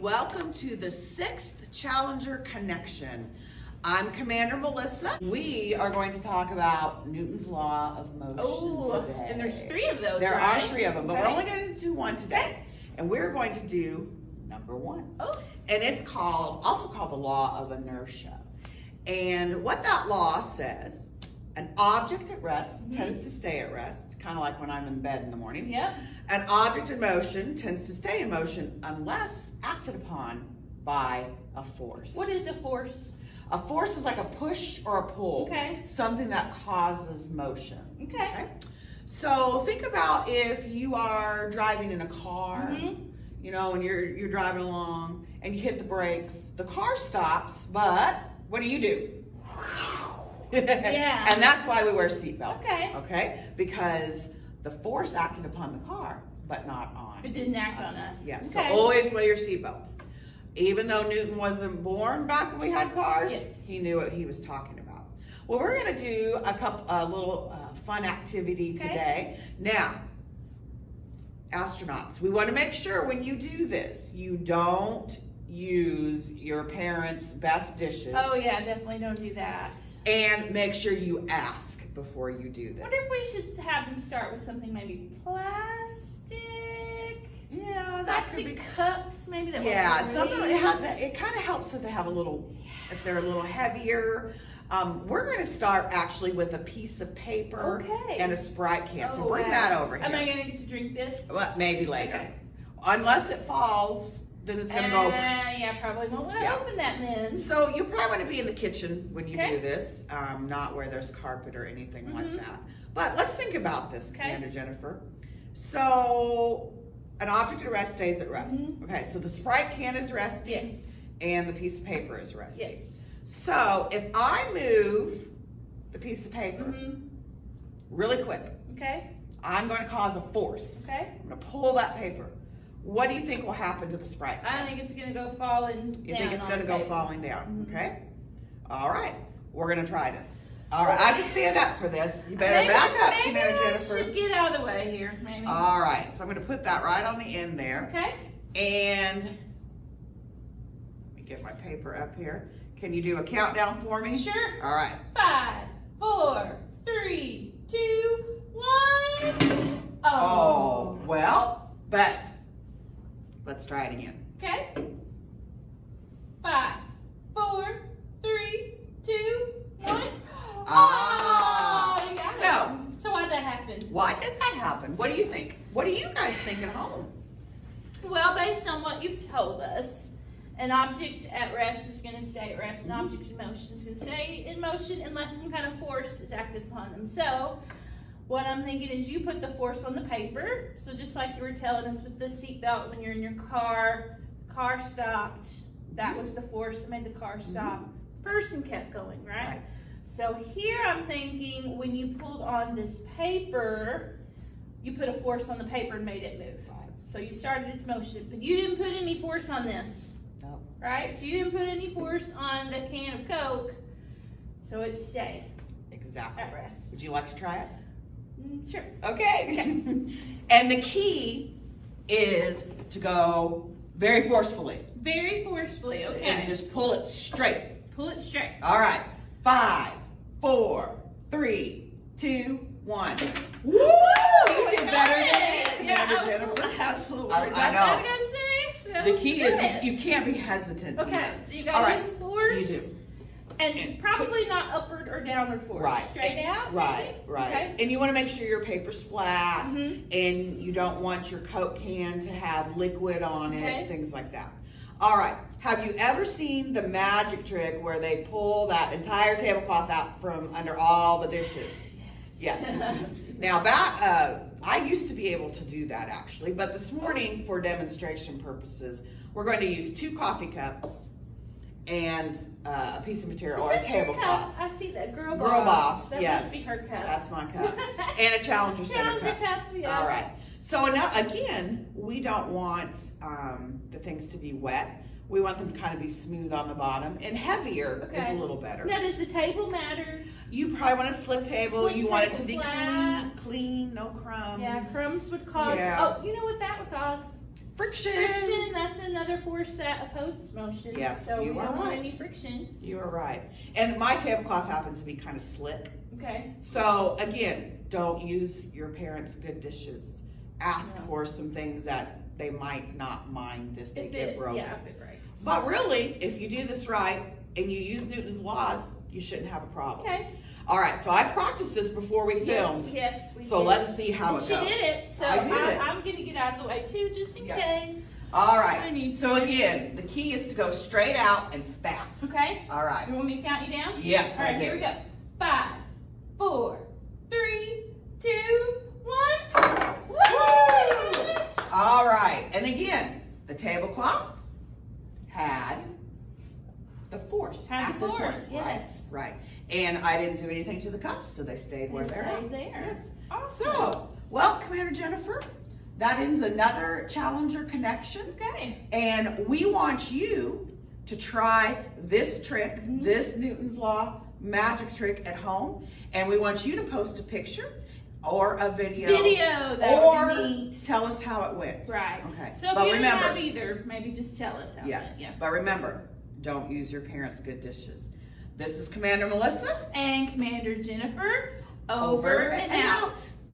welcome to the 6th Challenger Connection. I'm Commander Melissa. We are going to talk about Newton's Law of Motion today. And there's 3 of those, There right? are 3 of them, but we're only going to do one today. Okay. And we're going to do number 1. Oh. And it's also called the law of inertia. And what that law says, an object at rest tends to stay at rest, kind of like when I'm in bed in the morning. Yep. An object in motion tends to stay in motion unless acted upon by a force. What is a force? A force is like a push or a pull. Okay. Something that causes motion. Okay. So think about if you are driving in a car, you know, and you're driving along and you hit the brakes. The car stops, but what do? Yeah. And that's why we wear seatbelts. Okay. Okay? Because the force acted upon the car, but not on It didn't act on us. Yes. Okay. So always wear your seatbelts. Even though Newton wasn't born back when we had cars, he knew what he was talking about. Well, we're going to do a little fun activity today. Now, astronauts, we want to make sure when you do this, you don't use your parents' best dishes. Oh yeah, definitely don't do that. And make sure you ask before you do this. I wonder if we should have them start with something maybe plastic. Yeah, that could be. Plastic cups, maybe. That Something it kind of helps that they have if they're a little heavier. We're going to start actually with a piece of paper and a Sprite can. So bring that over here. Am I going to get to drink this? Well, maybe later. Okay. Unless it falls, then it's going to go. Yeah, probably won't want to open that then. So you probably want to be in the kitchen when you do this, not where there's carpet or anything like that. But let's think about this, Commander Jennifer. So an object at rest stays at rest. Okay, so the Sprite can is resting and the piece of paper is resting. Yes. So if I move the piece of paper really quick, I'm going to cause a force. I'm going to pull that paper. What do you think will happen to the Sprite can? I think it's going to go falling down. You think it's going to go falling down, okay? All right, we're going to try this. All right, I can stand up for this. You better back up, Commander Jennifer. Should get out of the way here, maybe. All right, so I'm going to put that right on the end there. Okay. And let me get my paper up here. Can you do a countdown for me? Sure. All right. 5, 4, 3, 2, 1. Oh, well, but let's try it again. Okay. 5, 4, 3, 2, 1. Ah. So why'd that happen? Why did that happen? What do you think? What do you guys think at home? Well, based on what you've told us, an object at rest is going to stay at rest. An object in motion is going to stay in motion unless some kind of force is acted upon them. So what I'm thinking is you put the force on the paper. So just like you were telling us with the seatbelt when you're in your car, the car stopped. That was the force that made the car stop. The person kept going, right? So here I'm thinking when you pulled on this paper, you put a force on the paper and made it move. So you started its motion, but you didn't put any force on this. No. Right? So you didn't put any force on the can of Coke, so it stayed. Exactly. At rest. Would you like to try it? Sure. Okay. And the key is to go very forcefully. Very forcefully, okay. And just pull it straight. Pull it straight. All right. 5, 4, 3, 2, 1. Woo! You did better than me, Commander Jennifer. I was a little worried about I know. that. The key is you can't be hesitant. Okay, so you got to use force. You do. And probably not upward or downward force. Right. Straight out? Right. Okay. And you want to make sure your paper's flat and you don't want your Coke can to have liquid on it, things like that. All right. Have you ever seen the magic trick where they pull that entire tablecloth out from under all the dishes? Yes. Now I used to be able to do that actually, but this morning for demonstration purposes, we're going to use 2 coffee cups and a piece of material or a tablecloth. I see that. Girl Boss. Boss. That Yes. must be her cup. That's my cup. And a Challenger Center cup. Yeah. All right. So now, again, we don't want the things to be wet. We want them to kind of be smooth on the bottom, and heavier is a little better. Now, does the table matter? You probably want a slick table. You want it to be flat. clean, no crumbs. Yeah, crumbs would cause. Yeah. Oh, you know what that would cause? Friction. Friction, that's another force that opposes motion. Yes, so you we are don't want right. any friction. You are right. And my tablecloth happens to be kind of slick. Okay. So again, don't use your parents' good dishes. Ask for some things that they might not mind if they get broken. Yeah, if it breaks. But really, if you do this right and you use Newton's laws, you shouldn't have a problem. Okay. All right, so I practiced this before we filmed. Yes, we did. So let's see how it goes. She did it, so I did it. I'm going to get out of the way too, just in case. All I right, need so again, the key is to go straight out and fast. Okay. All right. You want me to count you down? Yes, All right, I do. here we go. 5, 4, 3, 2, 1. Woo! All right, and again, the tablecloth had the force. Had the active force, yes. Right. And I didn't do anything to the cups, so they stayed where they're at. Stayed there. Yes. Awesome. So, well, Commander Jennifer, that ends another Challenger connection. Okay. And we want you to try this trick, this Newton's Law magic trick at home. And we want you to post a picture or a video. That or would be neat. Tell us how it went. Right. Okay. So if But you don't remember, have either, maybe just tell us how. yes. Yeah. But remember, don't use your parents' good dishes. This is Commander Melissa. And Commander Jennifer, over and out.